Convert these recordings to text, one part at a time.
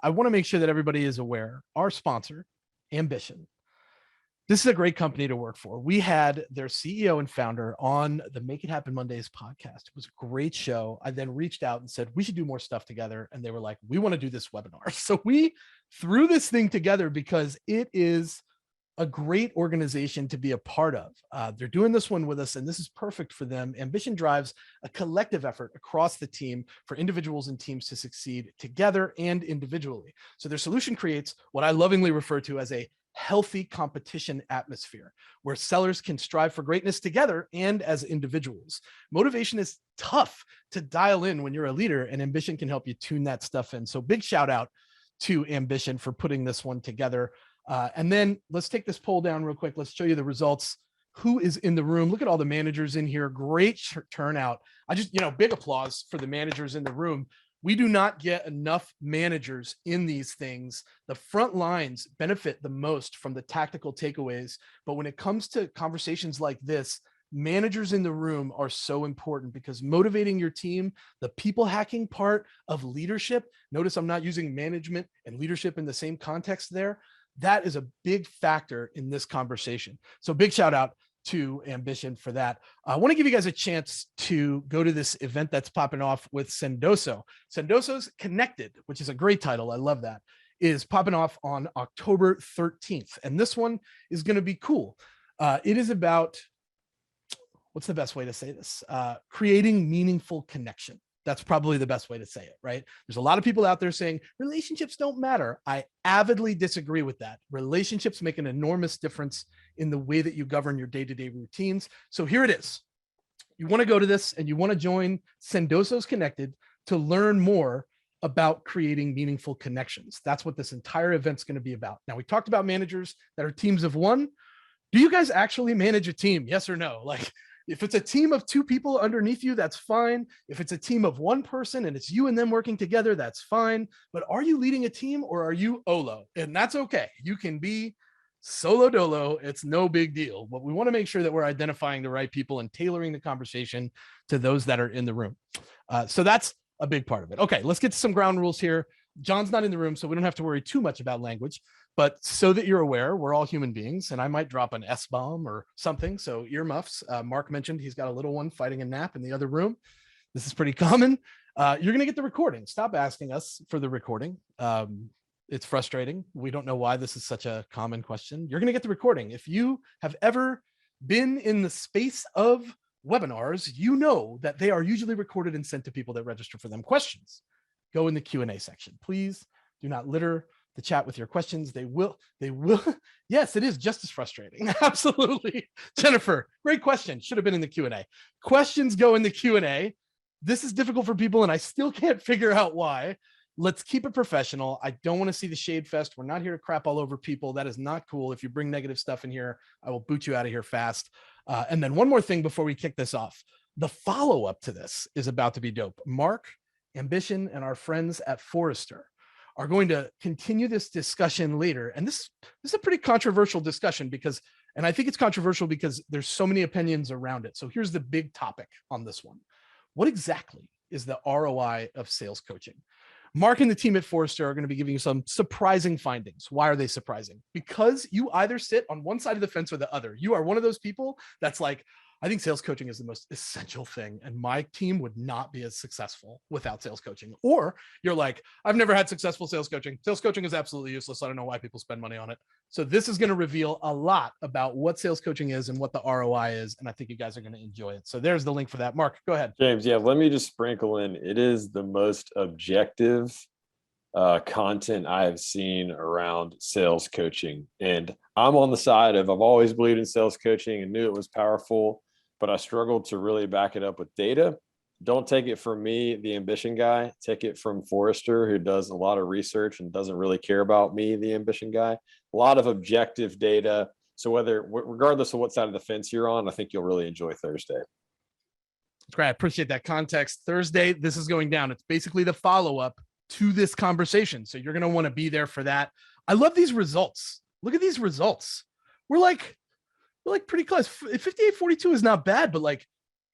I want to make sure that everybody is aware. Our sponsor, Ambition. This is a great company to work for. We had their CEO and founder on the Make It Happen Mondays podcast. It was a great show. I then reached out and said, we should do more stuff together. And they were like, we want to do this webinar. So we threw this thing together because it is a great organization to be a part of. They're doing this one with us, and this is perfect for them. Ambition drives a collective effort across the team for individuals and teams to succeed together and individually. So their solution creates what I lovingly refer to as a healthy competition atmosphere where sellers can strive for greatness together and as individuals. Motivation is tough to dial in when you're a leader, and Ambition can help you tune that stuff in. So big shout out to Ambition for putting this one together. And then let's take this poll down real quick. Let's show you the results. Who is in the room? Look at all the managers in here. Great turnout. Big applause for the managers in the room. We do not get enough managers in these things. The front lines benefit the most from the tactical takeaways. But when it comes to conversations like this, managers in the room are so important because motivating your team, the people hacking part of leadership, notice I'm not using management and leadership in the same context there. That is a big factor in this conversation. So big shout out to Ambition for that. I want to give you guys a chance to go to this event that's popping off with Sendoso. Sendoso's Connected, which is a great title. I love that, is popping off on October 13th. And this one is going to be cool. It is about, what's the best way to say this? Creating meaningful connection. That's probably the best way to say it, right? There's a lot of people out there saying relationships don't matter. I avidly disagree with that. Relationships make an enormous difference in the way that you govern your day-to-day routines. So here it is. You want to go to this and you want to join Sendoso's Connected to learn more about creating meaningful connections. That's what this entire event's going to be about. Now, we talked about managers that are teams of one. Do you guys actually manage a team? Yes or no? Like, if it's a team of 2 people underneath you, that's fine. If it's a team of 1 person and it's you and them working together, that's fine. But are you leading a team or are you Olo? And that's okay. You can be solo dolo. It's no big deal. But we want to make sure that we're identifying the right people and tailoring the conversation to those that are in the room. So that's a big part of it. Okay, let's get to some ground rules here. John's not in the room, so we don't have to worry too much about language. But so that you're aware, we're all human beings, and I might drop an S-bomb or something, so earmuffs. Mark mentioned he's got a little one fighting a nap in the other room. This is pretty common. You're going to get the recording. Stop asking us for the recording. It's frustrating. We don't know why this is such a common question. You're going to get the recording. If you have ever been in the space of webinars, you know that they are usually recorded and sent to people that register for them. Questions go in the Q&A section. Please do not litter the chat with your questions. They will. Yes, it is just as frustrating. Absolutely. Jennifer, great question. Should have been in the Q&A. Questions go in the Q&A. This is difficult for people and I still can't figure out why. Let's keep it professional. I don't want to see the shade fest. We're not here to crap all over people. That is not cool. If you bring negative stuff in here, I will boot you out of here fast. And then one more thing before we kick this off. The follow-up to this is about to be dope. Mark, Ambition, and our friends at Forrester are going to continue this discussion later. And this is a pretty controversial discussion and I think it's controversial because there's so many opinions around it. So here's the big topic on this one. What exactly is the ROI of sales coaching? Mark and the team at Forrester are going to be giving you some surprising findings. Why are they surprising? Because you either sit on one side of the fence or the other. You are one of those people that's like, I think sales coaching is the most essential thing, and my team would not be as successful without sales coaching. Or you're like, I've never had successful sales coaching. Sales coaching is absolutely useless. I don't know why people spend money on it. So this is going to reveal a lot about what sales coaching is and what the ROI is, and I think you guys are going to enjoy it. So there's the link for that. Mark, go ahead. James, yeah, let me just sprinkle in. It is the most objective content I have seen around sales coaching. And I'm on the side of, I've always believed in sales coaching and knew it was powerful, but I struggled to really back it up with data. Don't take it from me, the Ambition guy. Take it from Forrester, who does a lot of research and doesn't really care about me, the Ambition guy. A lot of objective data. So regardless of what side of the fence you're on, I think you'll really enjoy Thursday. That's great. I appreciate that context. Thursday, this is going down. It's basically the follow-up to this conversation. So you're going to want to be there for that. I love these results. Look at these results. We're like pretty close. 58-42 is not bad, but like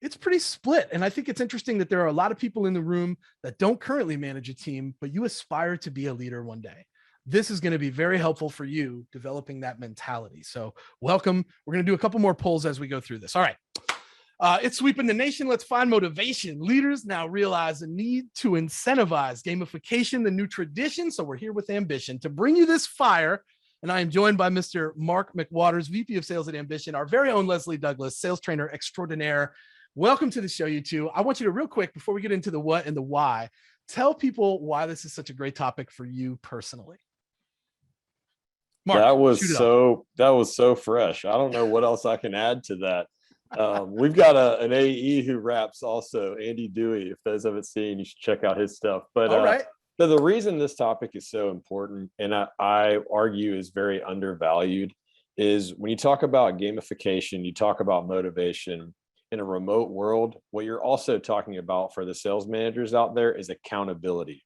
it's pretty split. And I think it's interesting that there are a lot of people in the room that don't currently manage a team, but you aspire to be a leader one day. This is going to be very helpful for you developing that mentality. So welcome. We're going to do a couple more polls as we go through this. All right. It's sweeping the nation. Let's find motivation. Leaders now realize the need to incentivize gamification, the new tradition. So we're here with Ambition to bring you this fire. And I am joined by Mr. Mark McWaters, VP of Sales at Ambition, our very own Leslie Douglas, sales trainer extraordinaire. Welcome to the show, you two. I want you to real quick, before we get into the what and the why, tell people why this is such a great topic for you personally. Mark, that was so fresh. I don't know what else I can add to that. We've got an AE who raps also, Andy Dewey. If those haven't seen, you should check out his stuff. But all right. So the reason this topic is so important, and I argue is very undervalued, is when you talk about gamification, you talk about motivation in a remote world. What you're also talking about for the sales managers out there is accountability,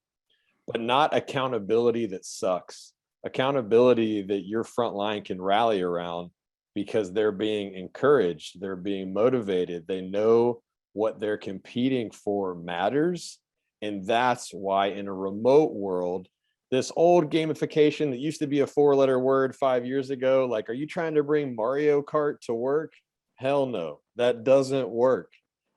but not accountability that sucks. Accountability that your front line can rally around because they're being encouraged, they're being motivated, they know what they're competing for matters. And that's why in a remote world, this old gamification that used to be a 4-letter word 5 years ago, like, are you trying to bring Mario Kart to work? Hell no, that doesn't work.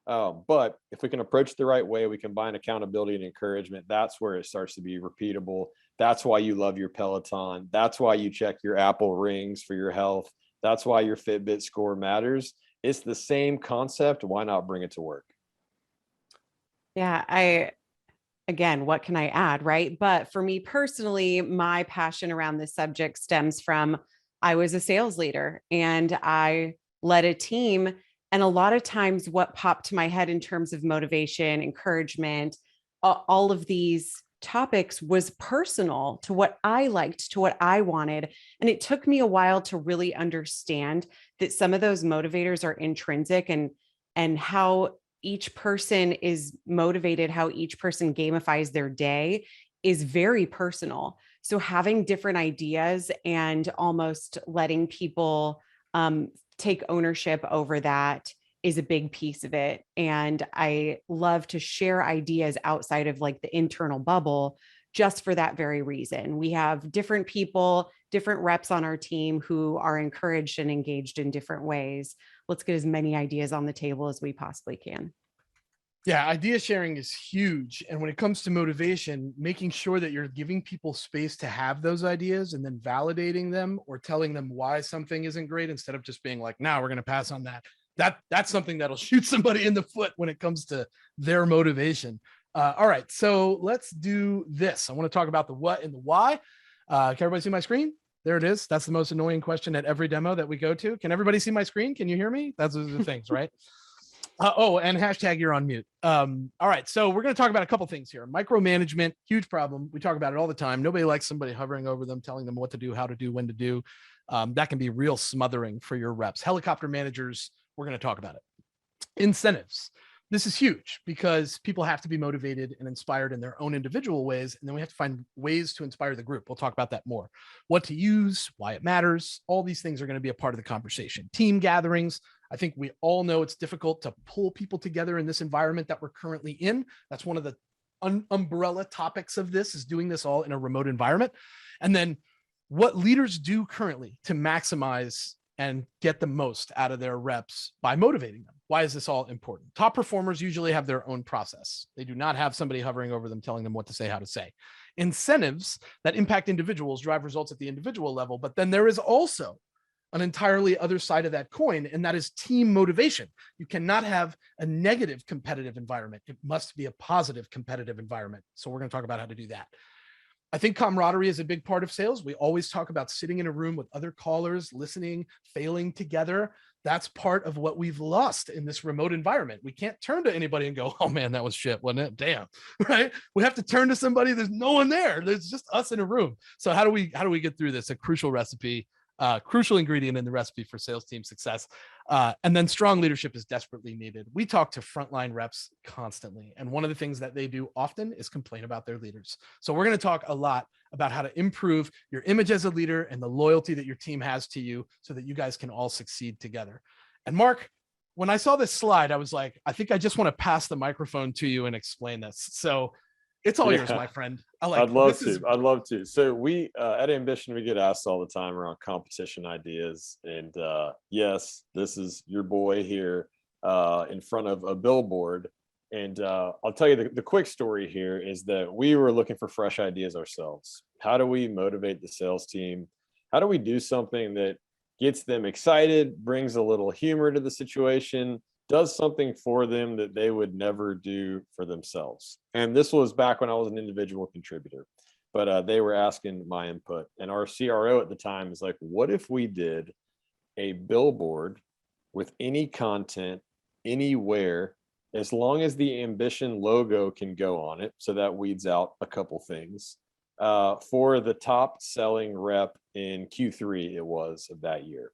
But if we can approach it the right way, we combine accountability and encouragement. That's where it starts to be repeatable. That's why you love your Peloton. That's why you check your Apple rings for your health. That's why your Fitbit score matters. It's the same concept. Why not bring it to work? Yeah, again, what can I add, right? But for me personally, my passion around this subject stems from I was a sales leader and I led a team. And a lot of times what popped to my head in terms of motivation, encouragement, all of these topics was personal to what I liked, to what I wanted. And it took me a while to really understand that some of those motivators are intrinsic, and how each person is motivated, how each person gamifies their day is very personal. So having different ideas and almost letting people take ownership over that is a big piece of it. And I love to share ideas outside of like the internal bubble just for that very reason. We have different people, different reps on our team who are encouraged and engaged in different ways. Let's get as many ideas on the table as we possibly can. Yeah, idea sharing is huge. And when it comes to motivation, making sure that you're giving people space to have those ideas and then validating them or telling them why something isn't great instead of just being like, nah, we're going to pass on that. That's something that'll shoot somebody in the foot when it comes to their motivation. All right, so let's do this. I want to talk about the what and the why. Can everybody see my screen? There it is. That's the most annoying question at every demo that we go to. Can everybody see my screen? Can you hear me? That's the things, right? And hashtag you're on mute. All right, so we're going to talk about a couple things here. Micromanagement, huge problem. We talk about it all the time. Nobody likes somebody hovering over them, telling them what to do, how to do, when to do. That can be real smothering for your reps. Helicopter managers, we're going to talk about it. Incentives. This is huge because people have to be motivated and inspired in their own individual ways. And then we have to find ways to inspire the group. We'll talk about that more. What to use, why it matters. All these things are going to be a part of the conversation. Team gatherings. I think we all know it's difficult to pull people together in this environment that we're currently in. That's one of the umbrella topics of this, is doing this all in a remote environment. And then what leaders do currently to maximize and get the most out of their reps by motivating them. Why is this all important? Top performers usually have their own process. They do not have somebody hovering over them telling them what to say, how to say. Incentives that impact individuals drive results at the individual level, but then there is also an entirely other side of that coin, and that is team motivation. You cannot have a negative competitive environment. It must be a positive competitive environment. So we're going to talk about how to do that. I think camaraderie is a big part of sales. We always talk about sitting in a room with other callers, listening, failing together. That's part of what we've lost in this remote environment. We can't turn to anybody and go, oh man, that was shit, wasn't it? Damn, right? We have to turn to somebody. There's no one there. There's just us in a room. So how do we get through this? A crucial recipe, crucial ingredient in the recipe for sales team success. And then strong leadership is desperately needed. We talk to frontline reps constantly. And one of the things that they do often is complain about their leaders. So we're going to talk a lot about how to improve your image as a leader and the loyalty that your team has to you so that you guys can all succeed together. And Mark, when I saw this slide, I was like, I think I just want to pass the microphone to you and explain this. So it's all yours, my friend. I'd love to. I'd love to. So we at Ambition, we get asked all the time around competition ideas. And yes, this is your boy here in front of a billboard. And I'll tell you the quick story here is that we were looking for fresh ideas ourselves. How do we motivate the sales team? How do we do something that gets them excited, brings a little humor to the situation, does something for them that they would never do for themselves? And this was back when I was an individual contributor, but they were asking my input. And our CRO at the time is like, what if we did a billboard with any content, anywhere, as long as the Ambition logo can go on it? So that weeds out a couple things. For the top selling rep in Q3, it was of that year.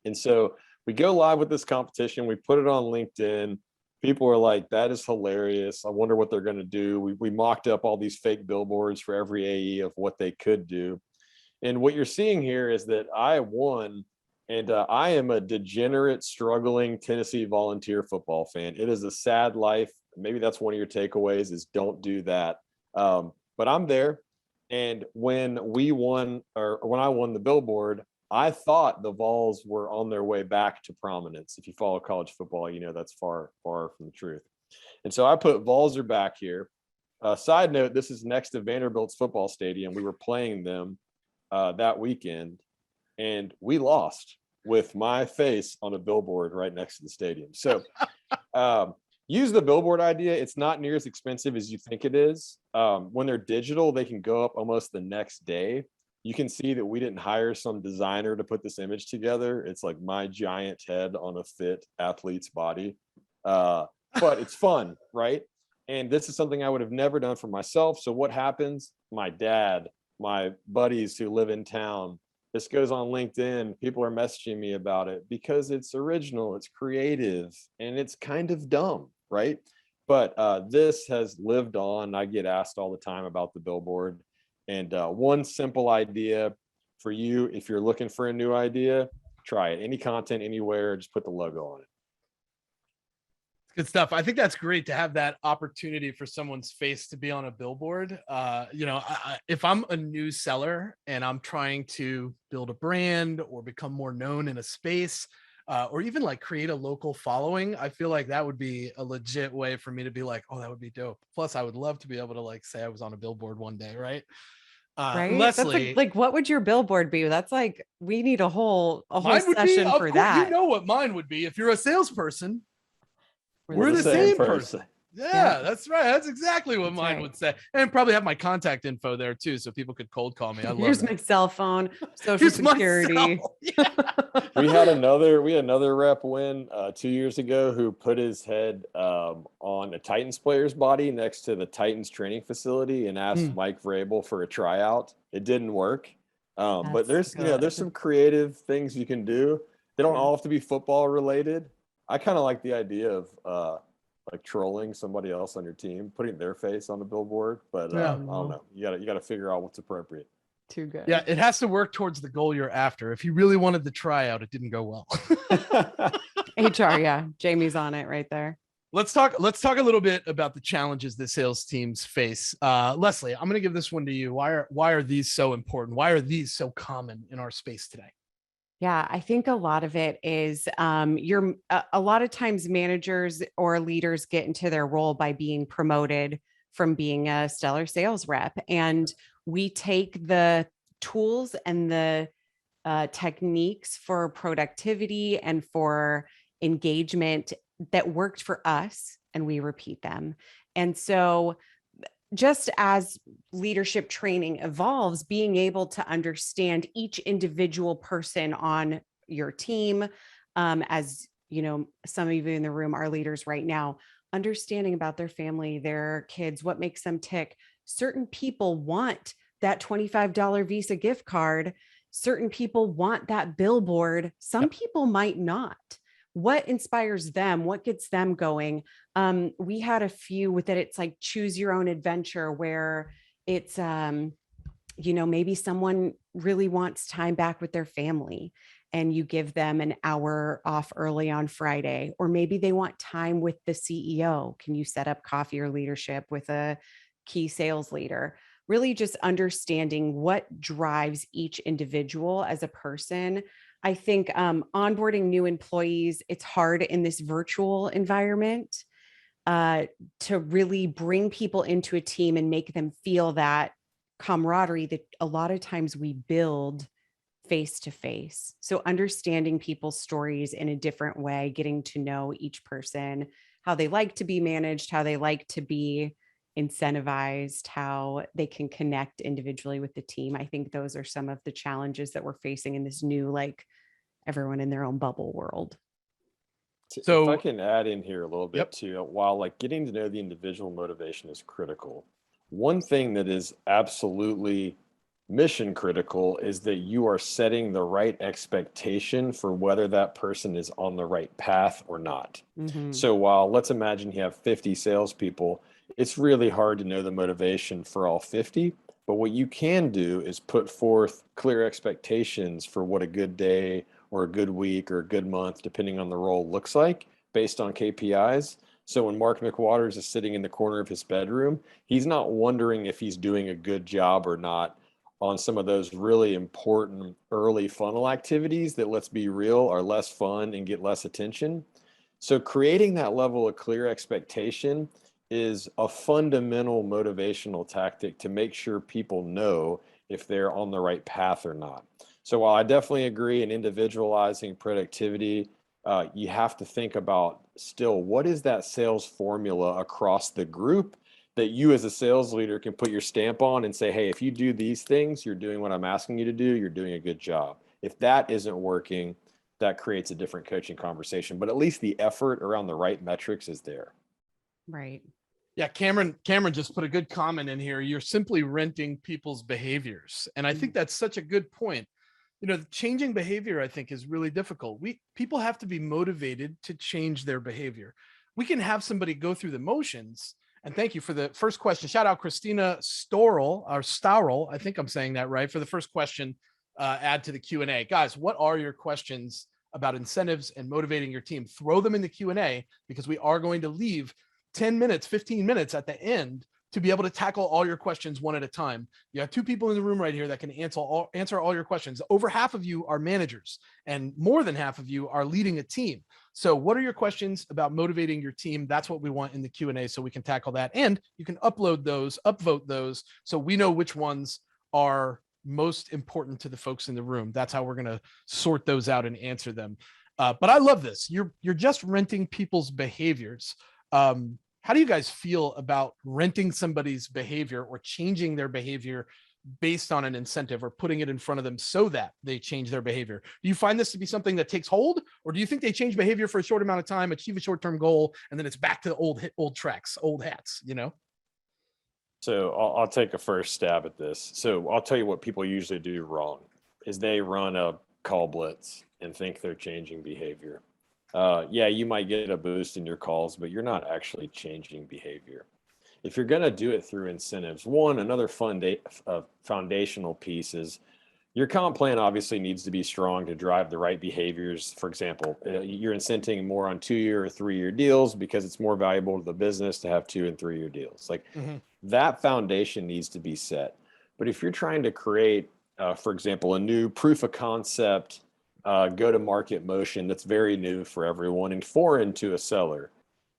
And so we go live with this competition. We put it on LinkedIn. People are like, that is hilarious. I wonder what they're going to do. We mocked up all these fake billboards for every AE of what they could do. And what you're seeing here is that I won, and I am a degenerate, struggling Tennessee Volunteer football fan. It is a sad life. Maybe that's one of your takeaways, is don't do that. But I'm there. And when we won, or when I won the billboard, I thought the Vols were on their way back to prominence. If you follow college football, you know that's far, far from the truth. And so I put Vols are back here. Side note, this is next to Vanderbilt's football stadium. We were playing them that weekend, and we lost with my face on a billboard right next to the stadium. So use the billboard idea. It's not near as expensive as you think it is. When they're digital, they can go up almost the next day. You can see that we didn't hire some designer to put this image together. It's like my giant head on a fit athlete's body. But it's fun, right? And this is something I would have never done for myself. So what happens? My dad, my buddies who live in town, this goes on LinkedIn. People are messaging me about it because it's original, it's creative, and it's kind of dumb, right? But this has lived on. I get asked all the time about the billboard. And one simple idea for you, if you're looking for a new idea, try it. Any content, anywhere, just put the logo on it. Good stuff. I think that's great to have that opportunity for someone's face to be on a billboard. If I'm a new seller and I'm trying to build a brand or become more known in a space, or even like create a local following, I feel like that would be a legit way for me to be like, oh, that would be dope. Plus, I would love to be able to like say I was on a billboard one day, right? Right. Leslie, That's like, what would your billboard be? That's like, we need a whole session for course, that. You know what mine would be. If you're a salesperson, we're the same same person. Yeah, that's right. That's exactly what mine would say. And probably have my contact info there too, so people could cold call me. I love Here's my cell phone, social security. Yeah. We had another rep win 2 years ago who put his head on a Titans player's body next to the Titans training facility and asked Mike Vrabel for a tryout. It didn't work. But there's there's some creative things you can do. They don't all have to be football related. I kind of like the idea of like trolling somebody else on your team, putting their face on the billboard. But I don't know. You gotta figure out what's appropriate. Too good. Yeah, it has to work towards the goal you're after. If you really wanted the tryout, it didn't go well. HR, yeah. Jamie's on it right there. Let's talk a little bit about the challenges that sales teams face. Leslie, I'm going to give this one to you. Why are these so important? Why are these so common in our space today? Yeah, I think a lot of it is a lot of times managers or leaders get into their role by being promoted from being a stellar sales rep. And we take the tools and the techniques for productivity and for engagement that worked for us, and we repeat them. And so just as leadership training evolves, being able to understand each individual person on your team, as you know, some of you in the room are leaders right now, understanding about their family, their kids, what makes them tick. Certain people want that $25 Visa gift card. Certain people want that billboard. Some people might not. What inspires them? What gets them going? We had a few with it. It's like choose your own adventure, where it's, maybe someone really wants time back with their family. and you give them an hour off early on Friday, or maybe they want time with the CEO. Can you set up coffee or leadership with a key sales leader? Really just understanding what drives each individual as a person. I think onboarding new employees, it's hard in this virtual environment to really bring people into a team and make them feel that camaraderie that a lot of times we build face to face. So understanding people's stories in a different way, getting to know each person, how they like to be managed, how they like to be incentivized, how they can connect individually with the team. I think those are some of the challenges that we're facing in this new, like everyone in their own bubble world. If I can add in here a little bit Yep. too, while like getting to know the individual motivation is critical, one thing that is absolutely mission critical is that you are setting the right expectation for whether that person is on the right path or not. Mhm. So while let's imagine you have 50 salespeople, it's really hard to know the motivation for all 50. But what you can do is put forth clear expectations for what a good day or a good week or a good month, depending on the role, looks like based on KPIs. So when Mark McWaters is sitting in the corner of his bedroom, he's not wondering if he's doing a good job or not on some of those really important early funnel activities that, let's be real, are less fun and get less attention. So creating that level of clear expectation is a fundamental motivational tactic to make sure people know if they're on the right path or not. So while I definitely agree in individualizing productivity, you have to think about still, what is that sales formula across the group that you as a sales leader can put your stamp on and say, hey, if you do these things, you're doing what I'm asking you to do, you're doing a good job. If that isn't working, that creates a different coaching conversation, but at least the effort around the right metrics is there. Right. Yeah, Cameron just put a good comment in here. You're simply renting people's behaviors. And I think that's such a good point. You know, changing behavior, I think, is really difficult. People have to be motivated to change their behavior. We can have somebody go through the motions. And thank you for the first question. Shout out Christina Staurel. I think I'm saying that right, for the first question. Add to the Q&A. Guys, what are your questions about incentives and motivating your team? Throw them in the Q&A, because we are going to leave 10 minutes, 15 minutes at the end to be able to tackle all your questions one at a time. You have two people in the room right here that can answer all your questions. Over half of you are managers, and more than half of you are leading a team. So what are your questions about motivating your team? That's what we want in the Q&A, so we can tackle that. And you can upvote those, so we know which ones are most important to the folks in the room. That's how we're going to sort those out and answer them. But I love this. You're just renting people's behaviors. How do you guys feel about renting somebody's behavior or changing their behavior based on an incentive, or putting it in front of them so that they change their behavior? Do you find this to be something that takes hold, or do you think they change behavior for a short amount of time, achieve a short-term goal, and then it's back to old tracks, old hats, you know? So I'll take a first stab at this. So I'll tell you what people usually do wrong is they run a call blitz and think they're changing behavior. Yeah, you might get a boost in your calls, but you're not actually changing behavior. If you're going to do it through incentives, another foundational piece is your comp plan obviously needs to be strong to drive the right behaviors. For example, you're incenting more on 2-year or 3-year deals because it's more valuable to the business to have 2- and 3-year deals. Like that foundation needs to be set. But if you're trying to create, for example, a new proof of concept, go-to-market motion that's very new for everyone and foreign to a seller,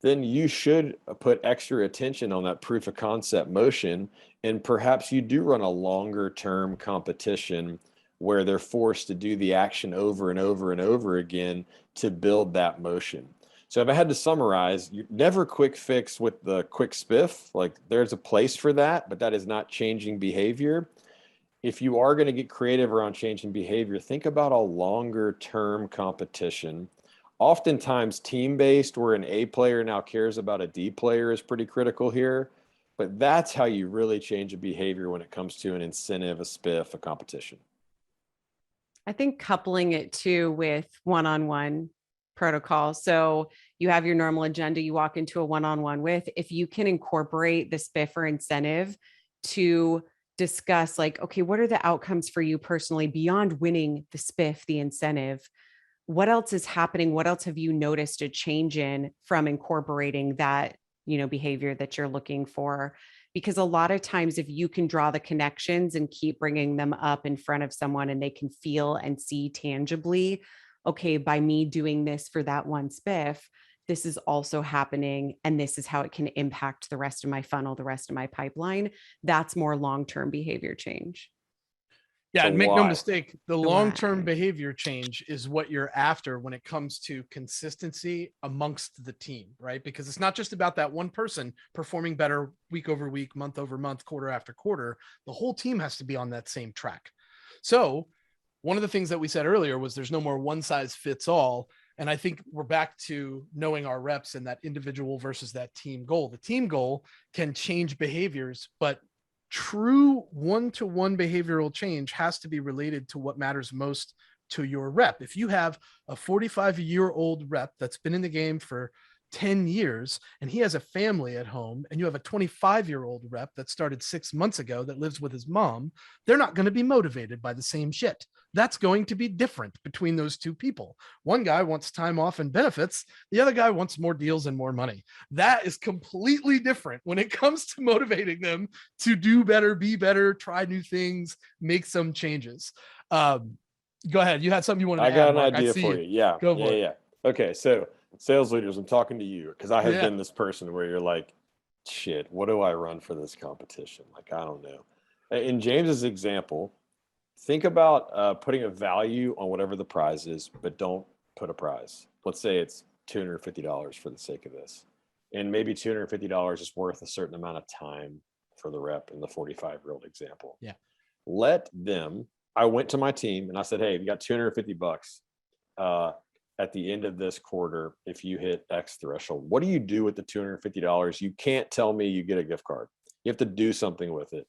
then you should put extra attention on that proof of concept motion. And perhaps you do run a longer term competition where they're forced to do the action over and over and over again to build that motion. So if I had to summarize, you never quick fix with the quick spiff. Like there's a place for that, but that is not changing behavior. If you are going to get creative around changing behavior, think about a longer term competition. Oftentimes team-based, where an A player now cares about a D player, is pretty critical here. But that's how you really change a behavior when it comes to an incentive, a spiff, a competition. I think coupling it too with one-on-one protocol. So you have your normal agenda, you walk into a one-on-one with, if you can incorporate the spiff or incentive to discuss like, okay, what are the outcomes for you personally beyond winning the spiff, the incentive? What else is happening? What else have you noticed a change in from incorporating that, behavior that you're looking for? Because a lot of times, if you can draw the connections and keep bringing them up in front of someone and they can feel and see tangibly, okay, by me doing this for that one spiff, this is also happening. And this is how it can impact the rest of my funnel, the rest of my pipeline. That's more long-term behavior change. Yeah, So and make no why? mistake, the The long-term why. behavior change is what you're after when it comes to consistency amongst the team, right? Because it's not just about that one person performing better week over week, month over month, quarter after quarter. The whole team has to be on that same track. So one of the things that we said earlier was there's no more one size fits all. And I think we're back to knowing our reps and that individual versus that team goal. The team goal can change behaviors, but true one-to-one behavioral change has to be related to what matters most to your rep. If you have a 45-year-old rep that's been in the game for 10 years and he has a family at home, and you have a 25-year-old rep that started 6 months ago that lives with his mom, they're not going to be motivated by the same shit. That's going to be different between those two people. One guy wants time off and benefits. The other guy wants more deals and more money. That is completely different when it comes to motivating them to do better, be better, try new things, make some changes. Go ahead. You had something you wanted I to add, got an Mark. I idea see for you. you. Yeah. Go Yeah. for it. Yeah. Okay. So, sales leaders, I'm talking to you because I have Yeah. been this person where you're like, shit, what do I run for this competition? Like, I don't know. In James's example, think about putting a value on whatever the prize is, but don't put a prize. Let's say it's $250 for the sake of this. And maybe $250 is worth a certain amount of time for the rep in the 45-year-old example. Yeah. Let them, I went to my team and I said, hey, you got $250 at the end of this quarter. If you hit X threshold, what do you do with the $250? You can't tell me you get a gift card. You have to do something with it.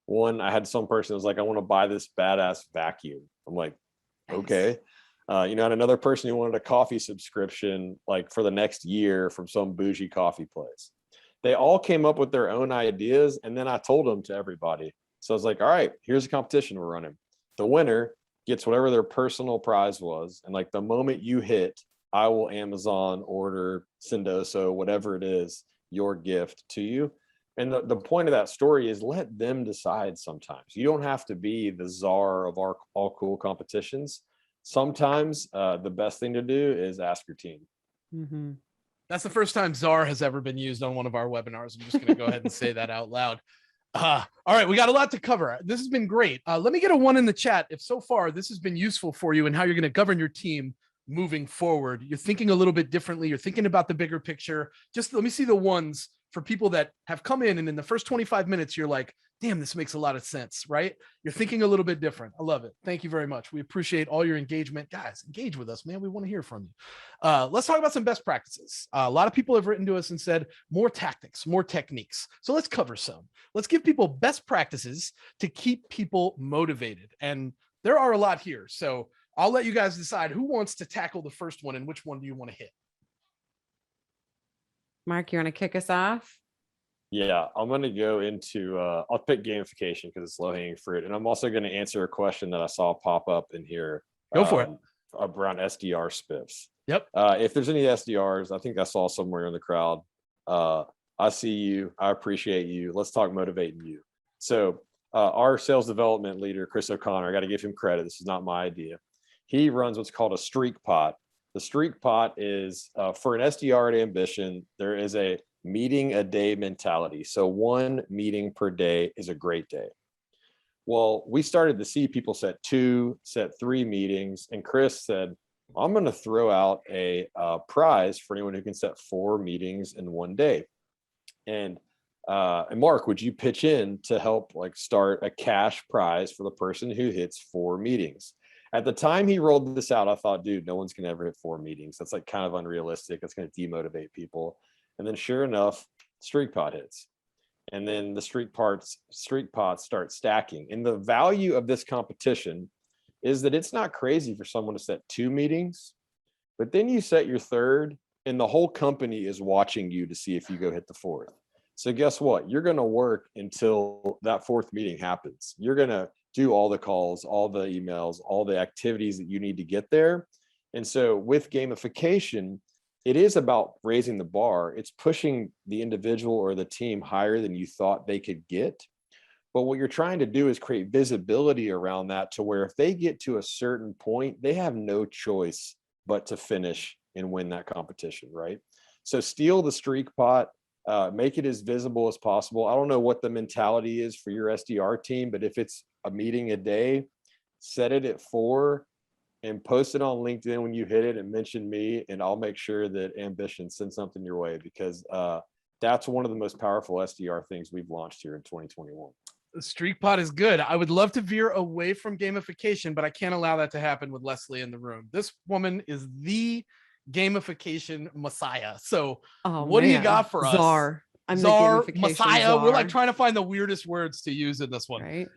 One, I had some person who was like, I want to buy this badass vacuum. I'm like, Nice. okay. I had another person who wanted a coffee subscription like for the next year from some bougie coffee place. They all came up with their own ideas, and then I told them to everybody. So I was like, all right, here's a competition we're running. The winner gets whatever their personal prize was. And like the moment you hit, I will Amazon order, Sendoso, whatever it is, your gift to you. And the point of that story is let them decide sometimes. You don't have to be the czar of our all cool competitions. Sometimes the best thing to do is ask your team. Mm-hmm. That's the first time czar has ever been used on one of our webinars. I'm just going to go ahead and say that out loud. All right, we got a lot to cover. This has been great. Let me get a 1 in the chat if so far this has been useful for you and how you're going to govern your team moving forward. You're thinking a little bit differently. You're thinking about the bigger picture. Just let me see the ones for people that have come in and in the first 25 minutes, you're like, damn, this makes a lot of sense, right? You're thinking a little bit different. I love it. Thank you very much. We appreciate all your engagement. Guys, engage with us, man. We want to hear from you. Let's talk about some best practices. A lot of people have written to us and said more tactics, more techniques. So let's cover some. Let's give people best practices to keep people motivated. And there are a lot here. So I'll let you guys decide who wants to tackle the first one and which one do you want to hit. Mark, you want to kick us off? Yeah, I'm going to go into, I'll pick gamification because it's low hanging fruit. And I'm also going to answer a question that I saw pop up in here. Go for it. Around SDR spiffs. Yep. If there's any SDRs, I think I saw somewhere in the crowd. I see you. I appreciate you. Let's talk motivating you. So our sales development leader, Chris O'Connor, I got to give him credit. This is not my idea. He runs what's called a streak pot. The streak pot is for an SDR at Ambition, there is a meeting a day mentality. So 1 meeting per day is a great day. Well, we started to see people set 2, set 3 meetings. And Chris said, I'm going to throw out a prize for anyone who can set 4 meetings in 1 day. And Mark, would you pitch in to help like start a cash prize for the person who hits 4 meetings? At the time he rolled this out, I thought, dude, no one's going to ever hit 4 meetings. That's like kind of unrealistic. That's going to demotivate people. And then sure enough, streak pot hits. And then the streak pots start stacking. And the value of this competition is that it's not crazy for someone to set 2 meetings, but then you set your 3rd and the whole company is watching you to see if you go hit the 4th. So guess what? You're going to work until that fourth meeting happens. You're going to do all the calls, all the emails, all the activities that you need to get there. And so with gamification, it is about raising the bar. It's pushing the individual or the team higher than you thought they could get. But what you're trying to do is create visibility around that to where if they get to a certain point, they have no choice but to finish and win that competition, right? So steal the streak pot, make it as visible as possible. I don't know what the mentality is for your SDR team, but if it's a meeting a day, set it at 4 and post it on LinkedIn when you hit it and mention me, and I'll make sure that Ambition sends something your way, because that's one of the most powerful SDR things we've launched here in 2021. The streak pot is good. I would love to veer away from gamification, but I can't allow that to happen with Leslie in the room. This woman is the gamification messiah. So what do you got for us? Czar. I'm Czar, the gamification messiah. czar. We're like trying to find the weirdest words to use in this one. Right.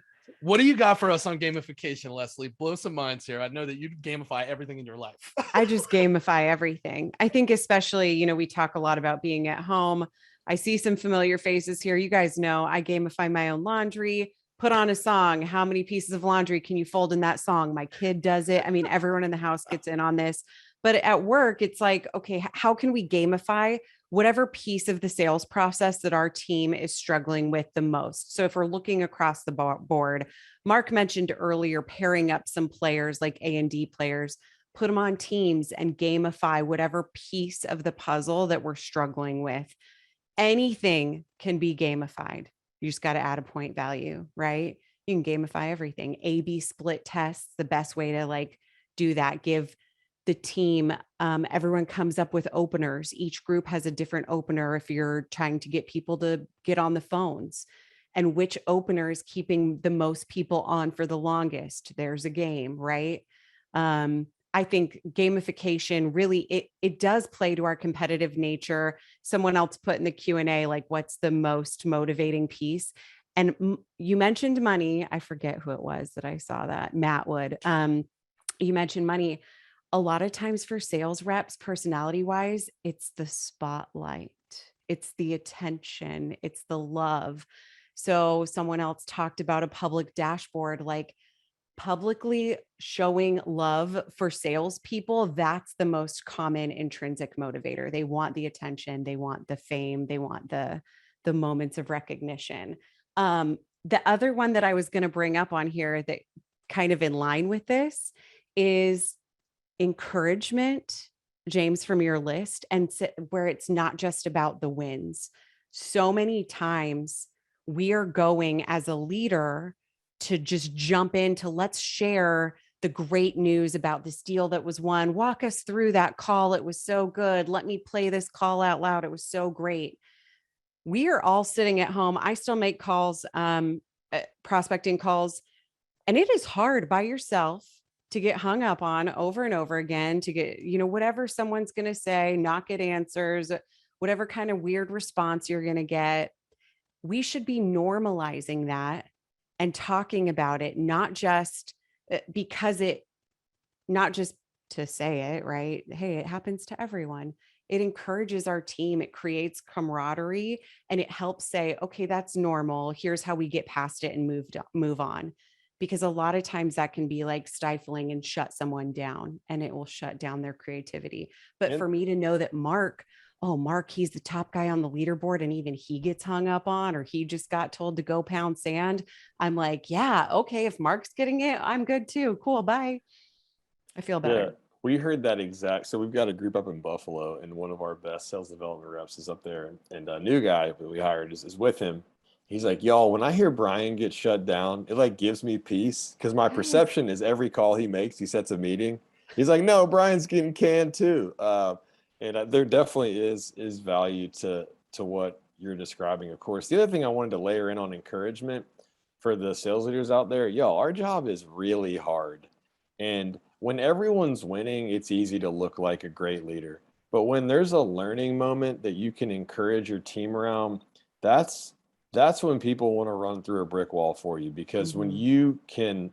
What do you got for us on gamification, Leslie? Blow some minds here. I know that you gamify everything in your life. I just gamify everything. I think especially, we talk a lot about being at home. I see some familiar faces here. You guys know I gamify my own laundry, put on a song. How many pieces of laundry can you fold in that song? My kid does it. I mean, everyone in the house gets in on this. But at work, it's like, okay, how can we gamify whatever piece of the sales process that our team is struggling with the most? So if we're looking across the board, Mark mentioned earlier, pairing up some players like A&D players, put them on teams and gamify whatever piece of the puzzle that we're struggling with. Anything can be gamified. You just got to add a point value, right? You can gamify everything. A/B split tests, the best way to do that. Give the team, everyone comes up with openers. Each group has a different opener if you're trying to get people to get on the phones. And which opener is keeping the most people on for the longest? There's a game, right? I think gamification really, it does play to our competitive nature. Someone else put in the Q&A, what's the most motivating piece? And you mentioned money. I forget who it was that I saw that. Matt would. You mentioned money. A lot of times for sales reps, personality wise, it's the spotlight, it's the attention, it's the love. So someone else talked about a public dashboard, publicly showing love for salespeople. That's the most common intrinsic motivator. They want the attention, they want the fame, they want the moments of recognition. The other one that I was going to bring up on here that kind of in line with this is encouragement, James, from your list, and where it's not just about the wins. So many times we are going as a leader to just jump into, let's share the great news about this deal that was won. Walk us through that call. It was so good. Let me play this call out loud. It was so great. We are all sitting at home. I still make calls, prospecting calls, and it is hard by yourself to get hung up on over and over again, to get, whatever someone's going to say, not get answers, whatever kind of weird response you're going to get. We should be normalizing that and talking about it, not just not just to say it, right? Hey, it happens to everyone. It encourages our team. It creates camaraderie, and it helps say, okay, that's normal. Here's how we get past it and move on. Because a lot of times that can be stifling and shut someone down, and it will shut down their creativity. But for me to know that Mark, he's the top guy on the leaderboard, and even he gets hung up on, or he just got told to go pound sand. I'm like, yeah, okay. If Mark's getting it, I'm good too. Cool. Bye. I feel better. Yeah, we heard that exact. So we've got a group up in Buffalo, and one of our best sales development reps is up there, and a new guy that we hired is with him. He's like, y'all, when I hear Brian get shut down, it gives me peace, because my perception is every call he makes, he sets a meeting. He's like, no, Brian's getting canned too. And there definitely is value to what you're describing. Of course, the other thing I wanted to layer in on encouragement for the sales leaders out there, our job is really hard. And when everyone's winning, it's easy to look like a great leader. But when there's a learning moment that you can encourage your team around, that's when people want to run through a brick wall for you, because when you can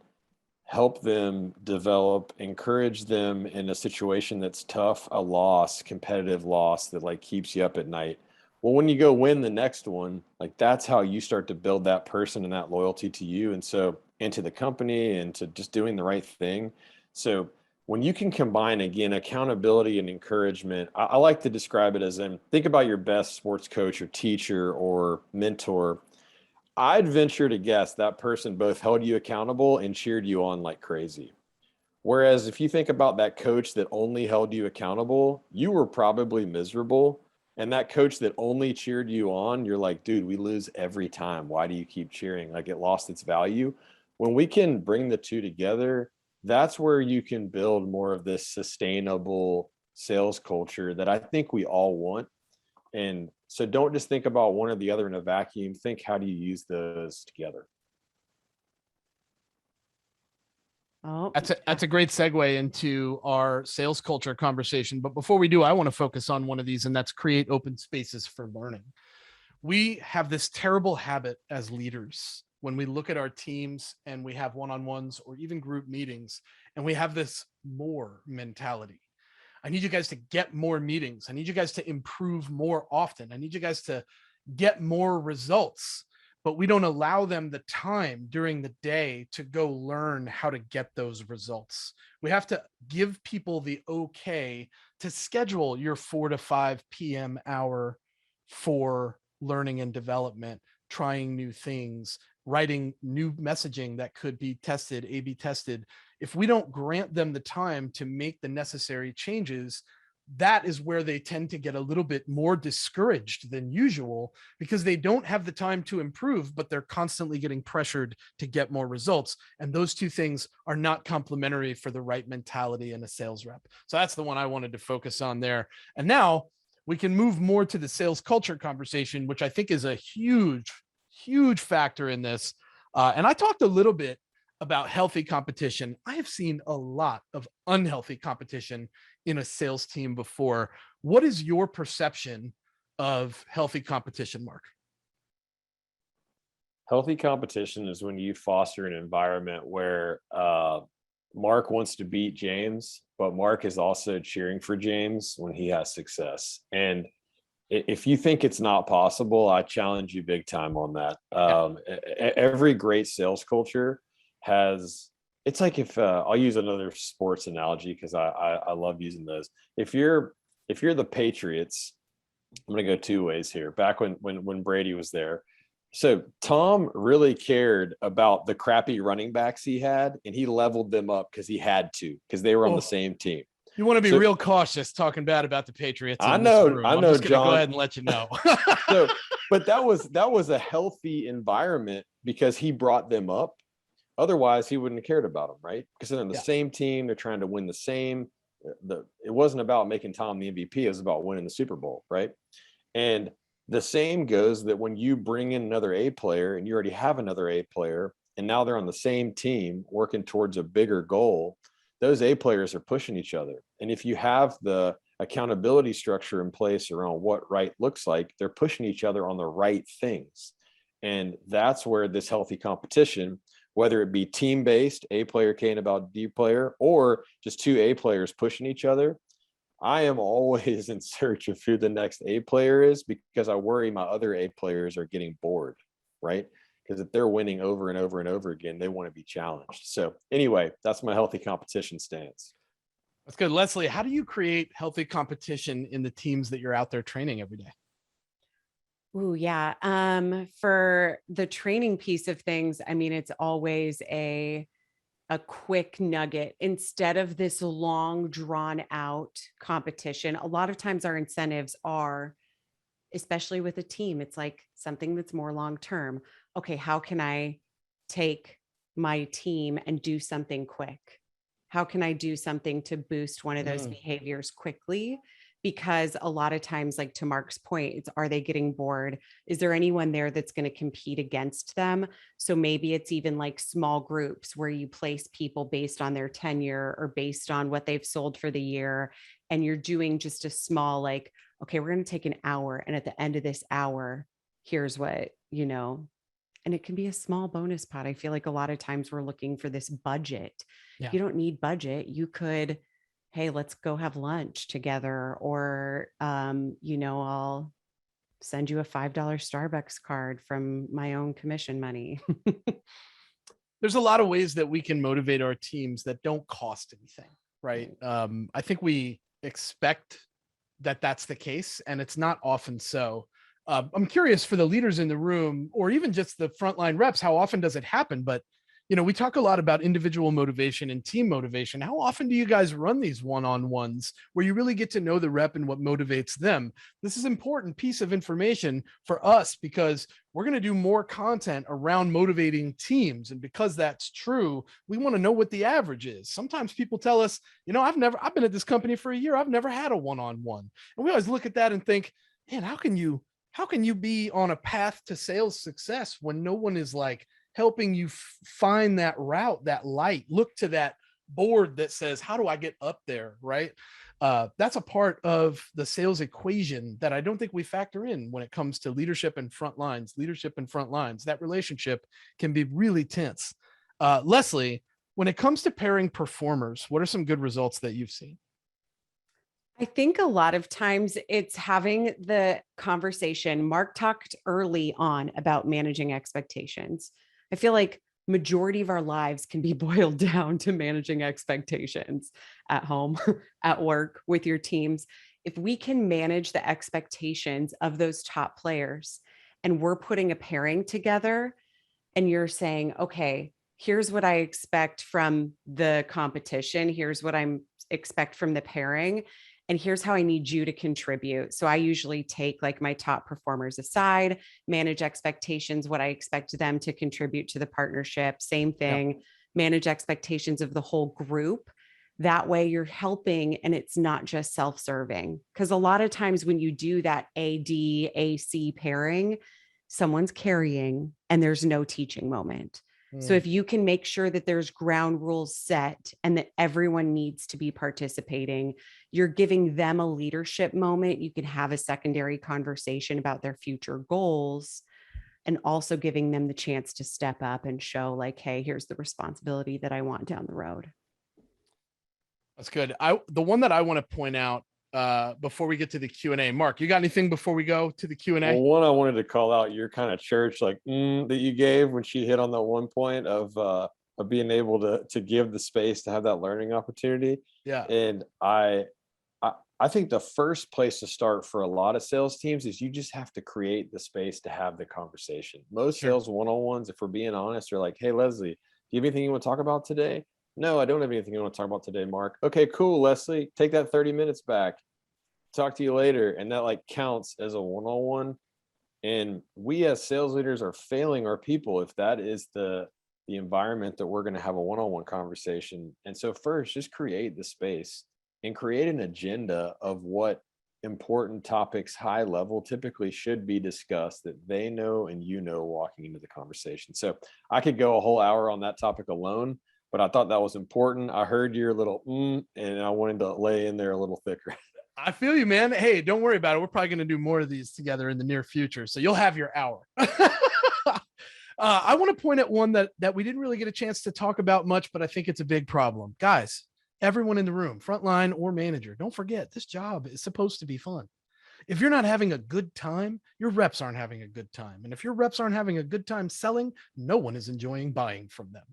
help them develop, encourage them in a situation that's tough, a loss, competitive loss that keeps you up at night. Well, when you go win the next one, like that's how you start to build that person and that loyalty to you. And so, and to the company and to just doing the right thing. So when you can combine again, accountability and encouragement, I like to describe it as in think about your best sports coach or teacher or mentor. I'd venture to guess that person both held you accountable and cheered you on like crazy. Whereas if you think about that coach that only held you accountable, you were probably miserable. And that coach that only cheered you on, you're like, dude, we lose every time. Why do you keep cheering? Like it lost its value. When we can bring the two together, that's where you can build more of this sustainable sales culture that I think we all want. And so don't just think about one or the other in a vacuum. Think, how do you use those together? Oh, That's a great segue into our sales culture conversation. But before we do, I want to focus on one of these, and that's create open spaces for learning. We have this terrible habit as leaders when we look at our teams and we have one-on-ones or even group meetings, and we have this more mentality. I need you guys to get more meetings. I need you guys to improve more often. I need you guys to get more results, but we don't allow them the time during the day to go learn how to get those results. We have to give people the okay to schedule your 4 to 5 p.m. hour for learning and development, trying new things, writing new messaging that could be tested, A/B tested. If we don't grant them the time to make the necessary changes, that is where they tend to get a little bit more discouraged than usual because they don't have the time to improve, but they're constantly getting pressured to get more results. And those two things are not complementary for the right mentality in a sales rep. So that's the one I wanted to focus on there. And now we can move more to the sales culture conversation, which I think is a huge, huge factor in this. And I talked a little bit about healthy competition. I have seen a lot of unhealthy competition in a sales team before. What is your perception of healthy competition, Mark? Healthy competition is when you foster an environment where Mark wants to beat James, but Mark is also cheering for James when he has success. And if you think it's not possible, I challenge you big time on that. Every great sales culture has, it's like if I'll use another sports analogy because I love using those. If you're the Patriots, I'm going to go two ways here. Back when Brady was there, so Tom really cared about the crappy running backs he had, and he leveled them up because he had to, because they were on the same team. You want to be real cautious talking bad about the Patriots. I know, I'm just going to go ahead and let you know. So, but that was a healthy environment because he brought them up. Otherwise, he wouldn't have cared about them, right? Because they're on the same team. They're trying to win the same. It wasn't about making Tom the MVP. It was about winning the Super Bowl, right? And the same goes that when you bring in another A player and you already have another A player, and now they're on the same team working towards a bigger goal, those A players are pushing each other. And if you have the accountability structure in place around what right looks like, they're pushing each other on the right things. And that's where this healthy competition, whether it be team-based, A player caring about D player, or just two A players pushing each other, I am always in search of who the next A player is because I worry my other A players are getting bored, right? Because if they're winning over and over and over again, they want to be challenged. So anyway, that's my healthy competition stance. That's good. Leslie, how do you create healthy competition in the teams that you're out there training every day? Oh, yeah. For the training piece of things, I mean, it's always a quick nugget instead of this long drawn out competition. A lot of times our incentives are, especially with a team, it's like something that's more long term. Okay, how can I take my team and do something quick? How can I do something to boost one of those behaviors quickly? Because a lot of times, like to Mark's point, it's, are they getting bored? Is there anyone there that's going to compete against them? So maybe it's even like small groups where you place people based on their tenure or based on what they've sold for the year. And you're doing just a small, like, okay, we're going to take an hour. And at the end of this hour, here's what, and it can be a small bonus pot. I feel like a lot of times we're looking for this budget. Yeah. You don't need budget. You could, hey, let's go have lunch together, or, I'll send you a $5 Starbucks card from my own commission money. There's a lot of ways that we can motivate our teams that don't cost anything, right? I think we expect that that's the case, and it's not often so. I'm curious for the leaders in the room, or even just the frontline reps, how often does it happen? But we talk a lot about individual motivation and team motivation. How often do you guys run these one-on-ones where you really get to know the rep and what motivates them? This is an important piece of information for us because we're going to do more content around motivating teams. And because that's true, we want to know what the average is. Sometimes people tell us, I've been at this company for a year. I've never had a one-on-one. And we always look at that and think, man, how can you be on a path to sales success when no one is like helping you find that route, that light? Look to that board that says, how do I get up there? Right. That's a part of the sales equation that I don't think we factor in when it comes to leadership and front lines. That relationship can be really tense. Leslie, when it comes to pairing performers, what are some good results that you've seen? I think a lot of times it's having the conversation. Mark talked early on about managing expectations. I feel like majority of our lives can be boiled down to managing expectations at home, at work, with your teams. If we can manage the expectations of those top players and we're putting a pairing together and you're saying, okay, here's what I expect from the competition. Here's what I expect from the pairing. And here's how I need you to contribute. So I usually take like my top performers aside, manage expectations, what I expect them to contribute to the partnership. Same thing, manage expectations of the whole group. That way you're helping and it's not just self-serving. Because a lot of times when you do that AD-AC pairing, someone's carrying and there's no teaching moment. So if you can make sure that there's ground rules set and that everyone needs to be participating, you're giving them a leadership moment. You can have a secondary conversation about their future goals and also giving them the chance to step up and show like, hey, here's the responsibility that I want down the road. That's good. The one that I want to point out before we get to the Q&A, Mark, you got anything before we go to the Q&A? Well, one, I wanted to call out your kind of church that you gave when she hit on that one point of being able to give the space to have that learning opportunity. Yeah. And I think the first place to start for a lot of sales teams is you just have to create the space to have the conversation. Most sales one-on-ones, if we're being honest, are like, hey, Leslie, do you have anything you want to talk about today? No, I don't have anything I want to talk about today, Mark. Okay, cool, Leslie, take that 30 minutes back. Talk to you later. And that like counts as a one-on-one. And we as sales leaders are failing our people if that is the environment that we're going to have a one-on-one conversation. And so first, just create the space and create an agenda of what important topics, high level, typically should be discussed that they know and walking into the conversation. So I could go a whole hour on that topic alone, but I thought that was important. I heard your little and I wanted to lay in there a little thicker. I feel you, man. Hey, don't worry about it. We're probably going to do more of these together in the near future. So you'll have your hour. I want to point at one that we didn't really get a chance to talk about much, but I think it's a big problem. Guys, everyone in the room, frontline or manager, don't forget this job is supposed to be fun. If you're not having a good time, your reps aren't having a good time. And if your reps aren't having a good time selling, no one is enjoying buying from them.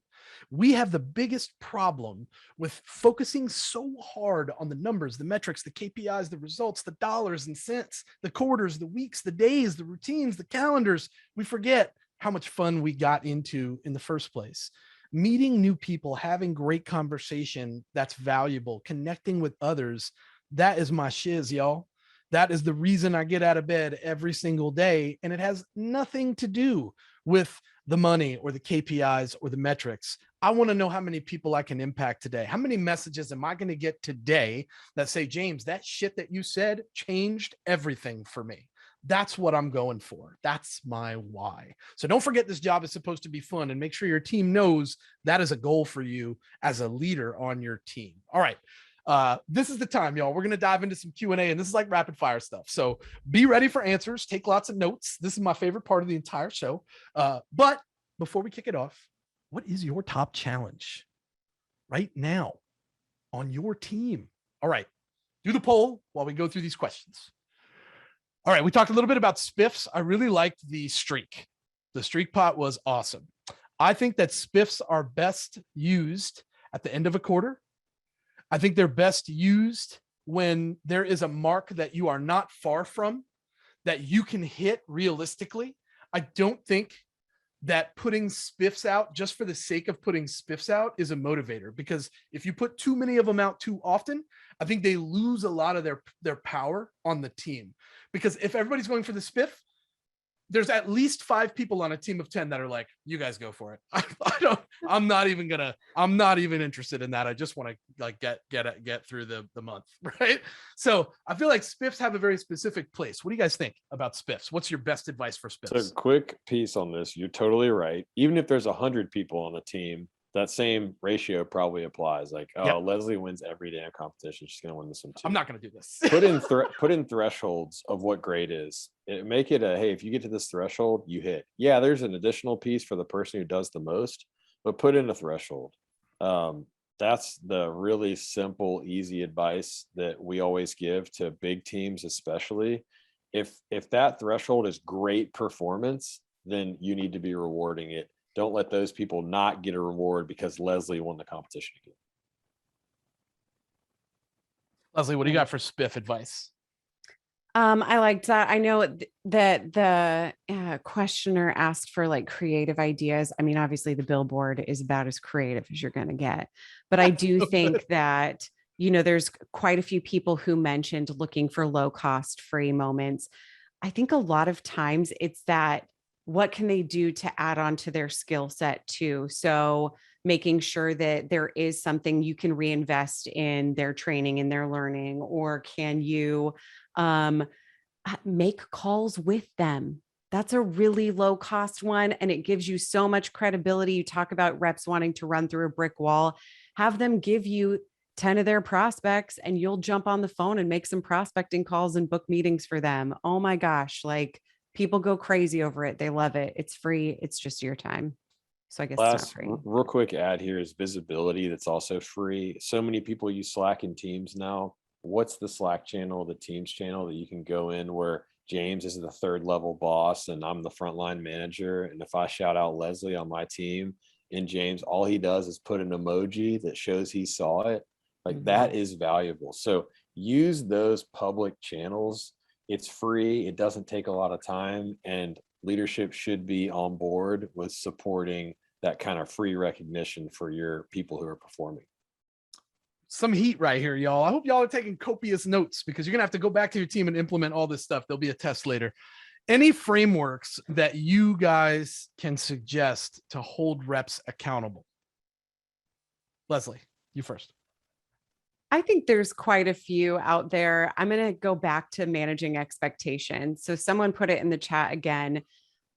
We have the biggest problem with focusing so hard on the numbers, the metrics, the KPIs, the results, the dollars and cents, the quarters, the weeks, the days, the routines, the calendars. We forget how much fun we got into in the first place. Meeting new people, having great conversation that's valuable, connecting with others, that is my shiz, y'all. That is the reason I get out of bed every single day. And it has nothing to do with the money or the KPIs or the metrics. I want to know how many people I can impact today. How many messages am I going to get today that say, James, that shit that you said changed everything for me? That's what I'm going for. That's my why. So don't forget this job is supposed to be fun, and make sure your team knows that is a goal for you as a leader on your team. All right. This is the time, y'all. We're going to dive into some Q&A, and this is like rapid fire stuff. So be ready for answers. Take lots of notes. This is my favorite part of the entire show. But before we kick it off, what is your top challenge right now on your team? All right. Do the poll while we go through these questions. All right, we talked a little bit about spiffs. I really liked the streak. The streak pot was awesome. I think that spiffs are best used at the end of a quarter. I think they're best used when there is a mark that you are not far from, that you can hit realistically. I don't think that putting spiffs out just for the sake of putting spiffs out is a motivator, because if you put too many of them out too often, I think they lose a lot of their power on the team. Because if everybody's going for the spiff, there's at least 5 people on a team of 10 that are like, you guys go for it. I'm not even interested in that. I just want to like get through the month. Right. So I feel like spiffs have a very specific place. What do you guys think about spiffs? What's your best advice for spiffs? So quick piece on this. You're totally right. Even if there's 100 people on the team, that same ratio probably applies. Like, oh, Yep. Leslie wins every damn competition. She's going to win this one too. I'm not going to do this. Put in thresholds of what grade is. Make it a, hey, if you get to this threshold, you hit. Yeah, there's an additional piece for the person who does the most, but put in a threshold. That's the really simple, easy advice that we always give to big teams, especially. If that threshold is great performance, then you need to be rewarding it. Don't let those people not get a reward because Leslie won the competition again. Leslie, what do you got for spiff advice? I liked that. I know that the questioner asked for like creative ideas. I mean, obviously the billboard is about as creative as you're going to get, but I do think that, there's quite a few people who mentioned looking for low cost free moments. I think a lot of times it's that, what can they do to add on to their skill set too? So making sure that there is something you can reinvest in their training and their learning, or can you make calls with them? That's a really low cost one. And it gives you so much credibility. You talk about reps wanting to run through a brick wall, have them give you 10 of their prospects and you'll jump on the phone and make some prospecting calls and book meetings for them. Oh my gosh. Like, people go crazy over it. They love it. It's free. It's just your time. So I guess it's not Last free. real quick add here is visibility. That's also free. So many people use Slack in Teams now. What's the Slack channel, the Teams channel that you can go in where James is the 3rd level boss and I'm the frontline manager? And if I shout out Leslie on my team and James, all he does is put an emoji that shows he saw it. Like that is valuable. So use those public channels. It's free. It doesn't take a lot of time, and leadership should be on board with supporting that kind of free recognition for your people who are performing. Some heat right here, y'all. I hope y'all are taking copious notes, because you're going to have to go back to your team and implement all this stuff. There'll be a test later. Any frameworks that you guys can suggest to hold reps accountable? Leslie, you first. I think there's quite a few out there. I'm going to go back to managing expectations. So someone put it in the chat again.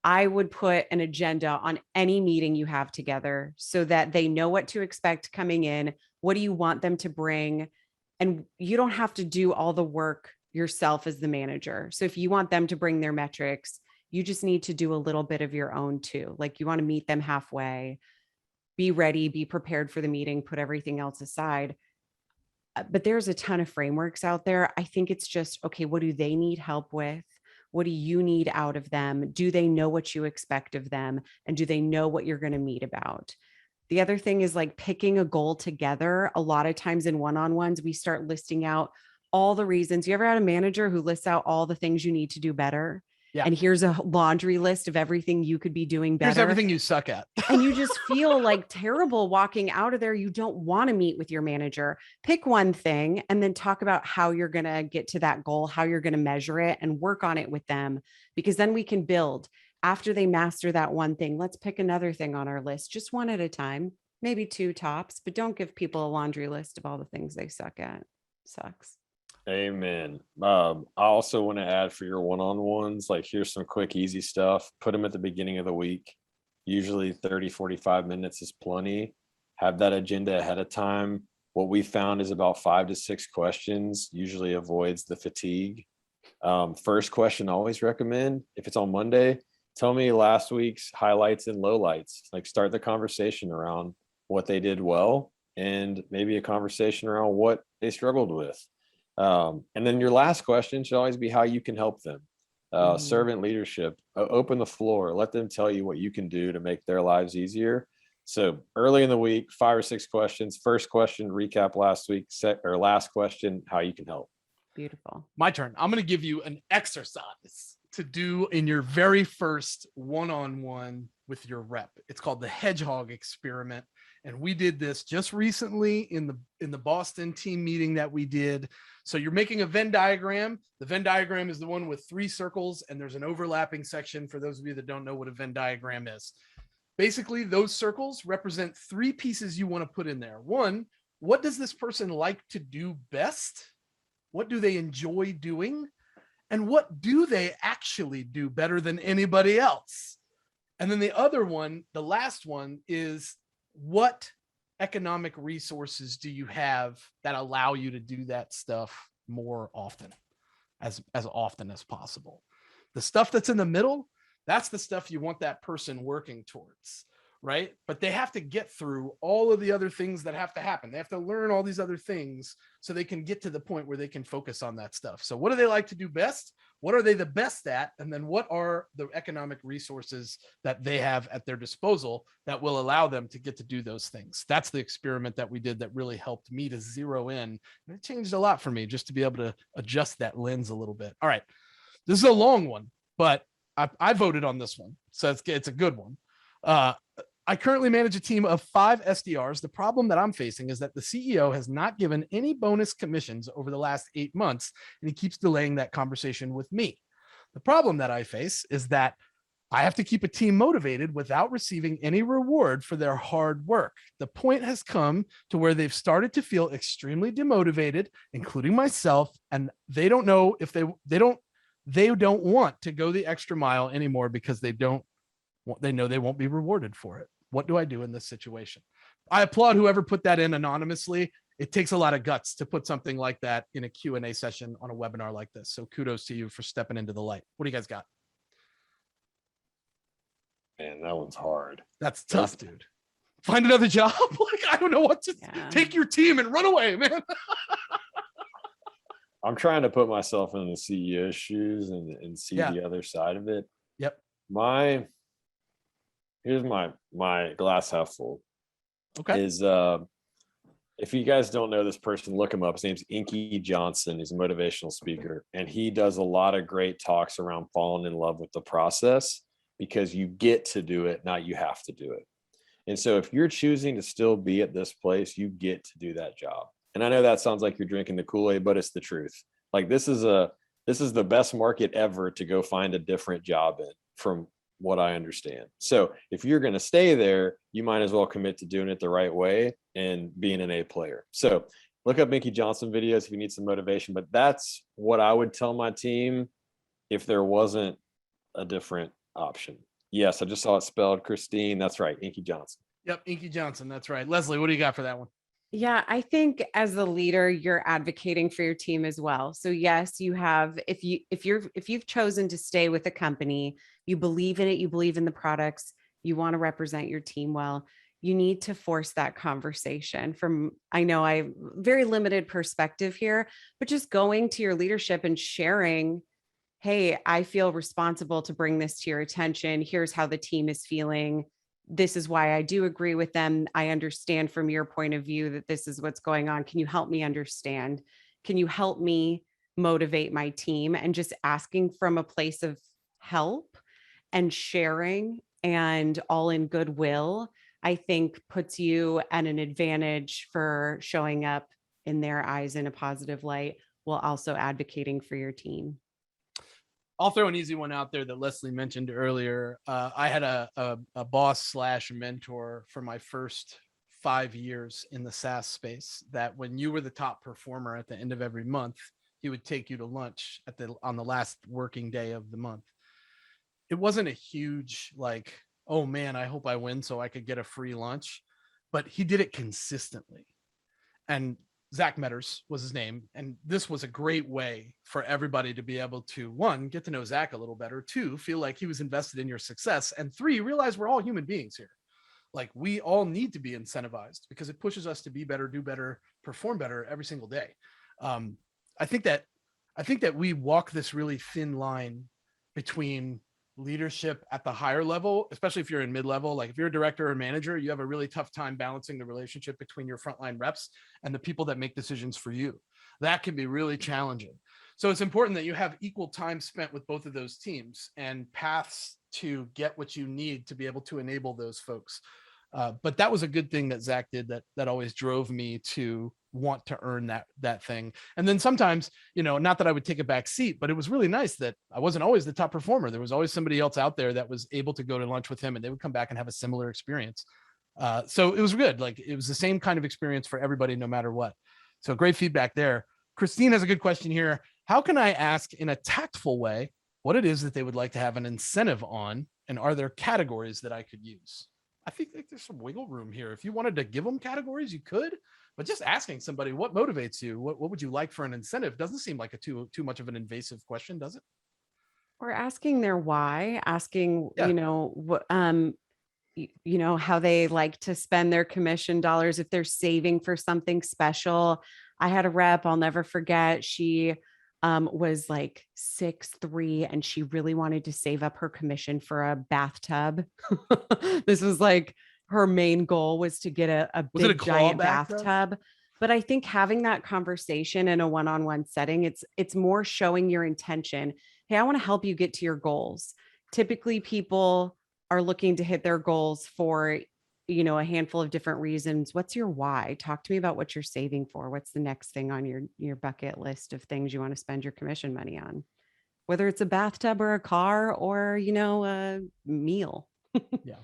I would put an agenda on any meeting you have together so that they know what to expect coming in. What do you want them to bring? And you don't have to do all the work yourself as the manager. So if you want them to bring their metrics, you just need to do a little bit of your own too. Like, you want to meet them halfway, be ready, be prepared for the meeting, put everything else aside. But there's a ton of frameworks out there. I think it's just, okay, what do they need help with? What do you need out of them? Do they know what you expect of them? And do they know what you're going to meet about? The other thing is like picking a goal together. A lot of times in one-on-ones, we start listing out all the reasons. You ever had a manager who lists out all the things you need to do better? Yeah. And here's a laundry list of everything you could be doing better. Here's everything you suck at. And you just feel like terrible walking out of there. You don't want to meet with your manager. Pick one thing and then talk about how you're going to get to that goal, how you're going to measure it, and work on it with them, because then we can build. After they master that one thing, let's pick another thing on our list, just one at a time, maybe 2 tops, but don't give people a laundry list of all the things they suck at. Sucks. Amen. I also want to add for your one-on-ones, like, here's some quick, easy stuff. Put them at the beginning of the week. Usually 30, 45 minutes is plenty. Have that agenda ahead of time. What we found is about 5 to 6 questions usually avoids the fatigue. First question, always recommend, if it's on Monday, tell me last week's highlights and lowlights. Like, start the conversation around what they did well, and maybe a conversation around what they struggled with. And then your last question should always be how you can help them. Servant leadership, open the floor, let them tell you what you can do to make their lives easier. So early in the week, 5 or 6 questions. First question, recap last week. Last question, how you can help. Beautiful. My turn. I'm going to give you an exercise to do in your very first one-on-one with your rep. It's called the hedgehog experiment. And we did this just recently in the Boston team meeting that we did. So you're making a Venn diagram. The Venn diagram is the one with 3 circles, and there's an overlapping section for those of you that don't know what a Venn diagram is. Basically, those circles represent 3 pieces you want to put in there. 1, what does this person like to do best? What do they enjoy doing? And what do they actually do better than anybody else? And then the other one, the last one, is what economic resources do you have that allow you to do that stuff more often, as often as possible? The stuff that's in the middle, that's the stuff you want that person working towards, right? But they have to get through all of the other things that have to happen. They have to learn all these other things so they can get to the point where they can focus on that stuff. So what do they like to do best? What are they the best at? And then what are the economic resources that they have at their disposal that will allow them to get to do those things? That's the experiment that we did that really helped me to zero in. And it changed a lot for me just to be able to adjust that lens a little bit. All right. This is a long one, but I voted on this one. So it's a good one. I currently manage a team of 5 SDRs. The problem that I'm facing is that the CEO has not given any bonus commissions over the last 8 months, and he keeps delaying that conversation with me. The problem that I face is that I have to keep a team motivated without receiving any reward for their hard work. The point has come to where they've started to feel extremely demotivated, including myself, and they don't know if they don't want to go the extra mile anymore because they know they won't be rewarded for it. What do I do in this situation? I applaud whoever put that in anonymously. It takes a lot of guts to put something like that in a Q&A session on a webinar like this. So kudos to you for stepping into the light. What do you guys got? Man, that one's hard. That's tough, dude. Find another job. Like, I don't know what to take your team and run away, man. I'm trying to put myself in the CEO's shoes and see the other side of it. Yep. Here's my glass half full. Okay. Is if you guys don't know this person, look him up. His name's Inky Johnson. He's a motivational speaker, and he does a lot of great talks around falling in love with the process, because you get to do it, not you have to do it. And so if you're choosing to still be at this place, you get to do that job. And I know that sounds like you're drinking the Kool-Aid, but it's the truth. Like, this is the best market ever to go find a different job in, from what I understand. So if you're going to stay there, you might as well commit to doing it the right way and being an A player. So look up Inky Johnson videos if you need some motivation, but that's what I would tell my team if there wasn't a different option. Yes, I just saw it spelled, Christine. That's right. Inky Johnson. Yep. Inky Johnson. That's right. Leslie, what do you got for that one? Yeah, I think as the leader, you're advocating for your team as well. So yes, you have, if you've chosen to stay with a company, you believe in it, you believe in the products, you want to represent your team well, you need to force that conversation. I know I have very limited perspective here, but just going to your leadership and sharing, hey, I feel responsible to bring this to your attention. Here's how the team is feeling. This is why I do agree with them. I understand from your point of view that this is what's going on. Can you help me understand? Can you help me motivate my team? And just asking from a place of help and sharing, and all in goodwill, I think puts you at an advantage for showing up in their eyes in a positive light, while also advocating for your team. I'll throw an easy one out there that Leslie mentioned earlier. I had a boss / mentor for my first 5 years in the SaaS space, that when you were the top performer at the end of every month, he would take you to lunch on the last working day of the month. It wasn't a huge, like, oh man, I hope I win so I could get a free lunch, but he did it consistently. And Zach Metters was his name. And this was a great way for everybody to be able to, 1, get to know Zach a little better, 2, feel like he was invested in your success, and 3, realize we're all human beings here. Like, we all need to be incentivized because it pushes us to be better, do better, perform better every single day. I think that we walk this really thin line between leadership at the higher level, especially if you're in mid-level. Like if you're a director or manager, you have a really tough time balancing the relationship between your frontline reps and the people that make decisions for you. That can be really challenging. So it's important that you have equal time spent with both of those teams and paths to get what you need to be able to enable those folks. But that was a good thing that Zach did that always drove me to want to earn that thing. And then sometimes, not that I would take a back seat, but it was really nice that I wasn't always the top performer. There was always somebody else out there that was able to go to lunch with him, and they would come back and have a similar experience. So it was good. Like it was the same kind of experience for everybody, no matter what. So great feedback there. Christine has a good question here. How can I ask in a tactful way what it is that they would like to have an incentive on? And are there categories that I could use? I think like there's some wiggle room here. If you wanted to give them categories, you could, but just asking somebody what motivates you, what would you like for an incentive, doesn't seem like a too much of an invasive question, does it? Or asking their why, asking, Yeah. what, how they like to spend their commission dollars, if they're saving for something special. I had a rep, I'll never forget. She was like 6'3" and she really wanted to save up her commission for a bathtub. This was like her main goal was to get a big giant bathtub. But I think having that conversation in a one-on-one setting, it's more showing your intention. Hey, I want to help you get to your goals. Typically people are looking to hit their goals for, a handful of different reasons. What's your why? Talk to me about what you're saving for. What's the next thing on your bucket list of things you want to spend your commission money on? Whether it's a bathtub or a car or, a meal. Yeah.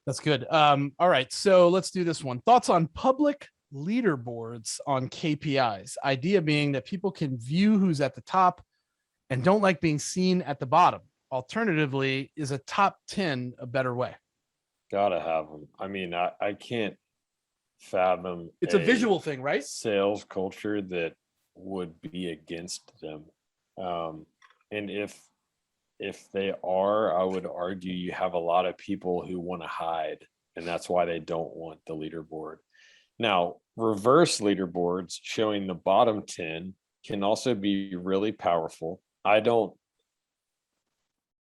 That's good. All right. So let's do this one. Thoughts on public leaderboards on KPIs. Idea being that people can view who's at the top and don't like being seen at the bottom. Alternatively, is a top 10 a better way? Gotta have them. I mean, I can't fathom it's a visual thing, right? Sales culture that would be against them. And if they are, I would argue you have a lot of people who want to hide, and that's why they don't want the leaderboard. Now, reverse leaderboards showing the bottom 10 can also be really powerful. I don't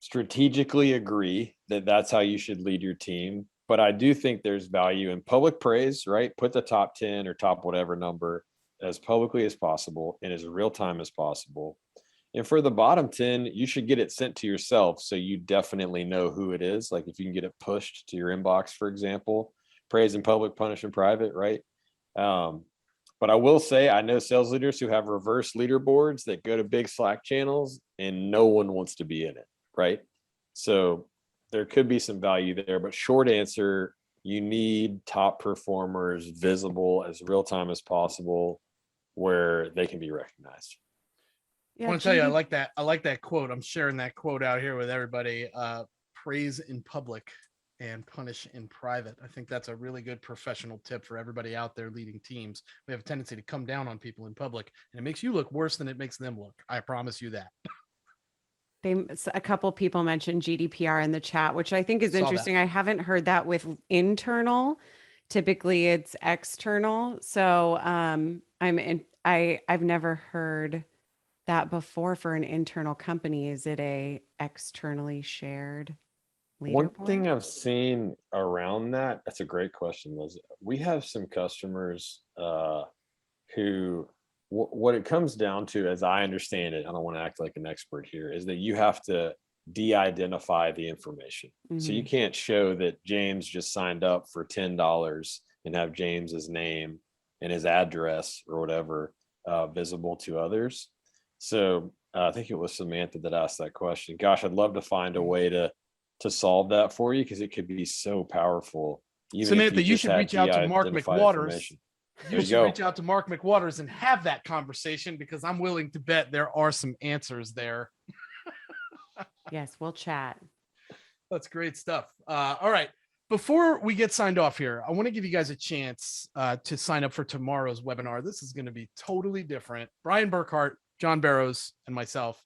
strategically agree that that's how you should lead your team, but I do think there's value in public praise, right? Put the top 10 or top whatever number as publicly as possible and as real time as possible. And for the bottom 10, you should get it sent to yourself so you definitely know who it is. Like if you can get it pushed to your inbox, for example, praise in public, punish in private, right? But I will say, I know sales leaders who have reverse leaderboards that go to big Slack channels and no one wants to be in it, right? So there could be some value there, but short answer, you need top performers visible as real time as possible where they can be recognized. I want to tell you, I like that quote. I'm sharing that quote out here with everybody. Praise in public and punish in private. I think that's a really good professional tip for everybody out there leading teams. We have a tendency to come down on people in public, and it makes you look worse than it makes them look. I promise you that. A couple people mentioned GDPR in the chat, which I think is interesting. I haven't heard that with internal. Typically it's external. So I've never heard that before for an internal company. Is it a externally shared leaderboard? One thing I've seen around that's a great question, Liz. We have some customers who what it comes down to, as I understand it, I don't want to act like an expert here, is that you have to de-identify the information. Mm-hmm. So you can't show that James just signed up for $10 and have James's name and his address or whatever visible to others. So I think it was Samantha that asked that question. Gosh, I'd love to find a way to solve that for you, because it could be so powerful. Samantha, you should reach out to Mark McWaters. You should reach out to Mark McWaters and have that conversation, because I'm willing to bet there are some answers there. Yes, we'll chat. That's great stuff. All right. Before we get signed off here, I want to give you guys a chance to sign up for tomorrow's webinar. This is going to be totally different. Brian Burkhart, John Barrows, and myself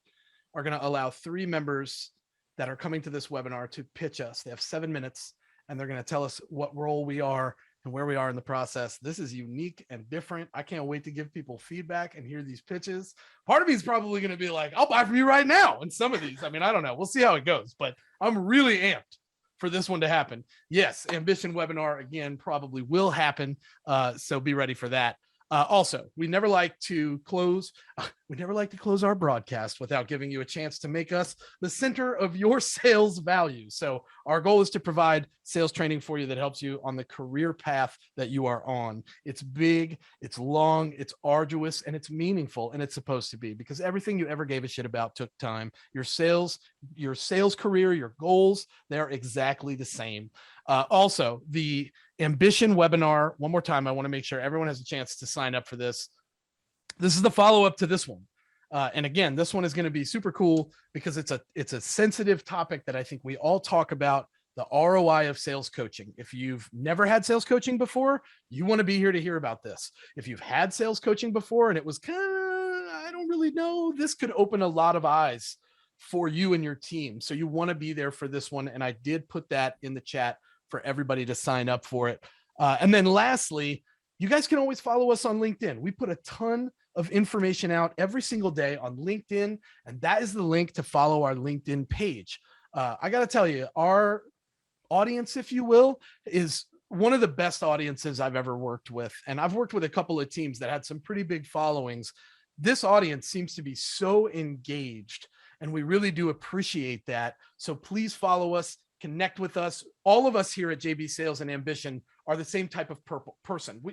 are going to allow 3 members that are coming to this webinar to pitch us. They have 7 minutes, and they're going to tell us what role we are and where we are in the process. This is unique and different. I can't wait to give people feedback and hear these pitches. Part of me is probably going to be like, I'll buy from you right now. And some of these, I mean, I don't know. We'll see how it goes, but I'm really amped for this one to happen. Yes, Ambition webinar again probably will happen. So be ready for that. Also, we never like to close our broadcast without giving you a chance to make us the center of your sales value. So our goal is to provide sales training for you that helps you on the career path that you are on. It's big, it's long, it's arduous, and it's meaningful, and it's supposed to be, because everything you ever gave a shit about took time. Your sales career, your goals, they're exactly the same. Also, the Ambition webinar, one more time, I want to make sure everyone has a chance to sign up for this. This is the follow-up to this one. And again, this one is going to be super cool because it's a sensitive topic that I think we all talk about, the ROI of sales coaching. If you've never had sales coaching before, you want to be here to hear about this. If you've had sales coaching before and it was kind of, I don't really know, this could open a lot of eyes for you and your team. So you want to be there for this one. And I did put that in the chat for everybody to sign up for it. And then lastly, you guys can always follow us on LinkedIn. We put a ton of information out every single day on LinkedIn, and that is the link to follow our LinkedIn page. I got to tell you, our audience, if you will, is one of the best audiences I've ever worked with. And I've worked with a couple of teams that had some pretty big followings. This audience seems to be so engaged, and we really do appreciate that. So please follow us, connect with us. All of us here at JB Sales and Ambition are the same type of person.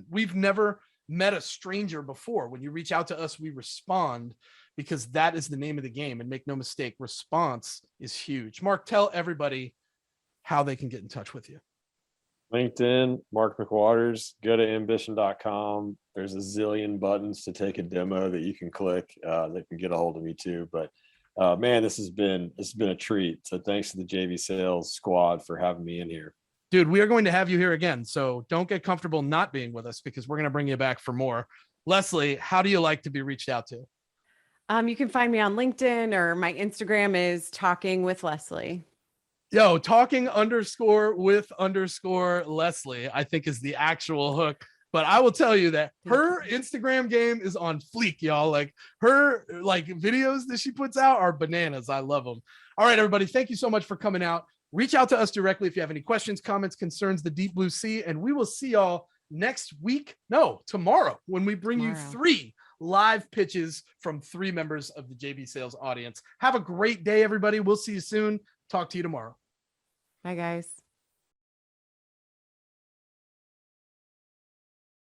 We've never met a stranger before. When you reach out to us, we respond, because that is the name of the game. And make no mistake, response is huge. Mark, tell everybody how they can get in touch with you. LinkedIn, Mark McWaters. Go to ambition.com. There's a zillion buttons to take a demo that you can click that can get a hold of me too. But man, this has been a treat. So thanks to the JV Sales squad for having me in here. Dude, we are going to have you here again. So don't get comfortable not being with us, because we're going to bring you back for more. Leslie, how do you like to be reached out to? You can find me on LinkedIn, or my Instagram is Talking with Leslie. Yo, talking_with_Leslie, I think is the actual hook. But I will tell you that her Instagram game is on fleek, y'all. Like her videos that she puts out are bananas. I love them. All right, everybody. Thank you so much for coming out. Reach out to us directly if you have any questions, comments, concerns, the deep blue sea, and we will see y'all next week. No, tomorrow, when we bring you 3 live pitches from 3 members of the JB Sales audience. Have a great day, everybody. We'll see you soon. Talk to you tomorrow. Bye, guys.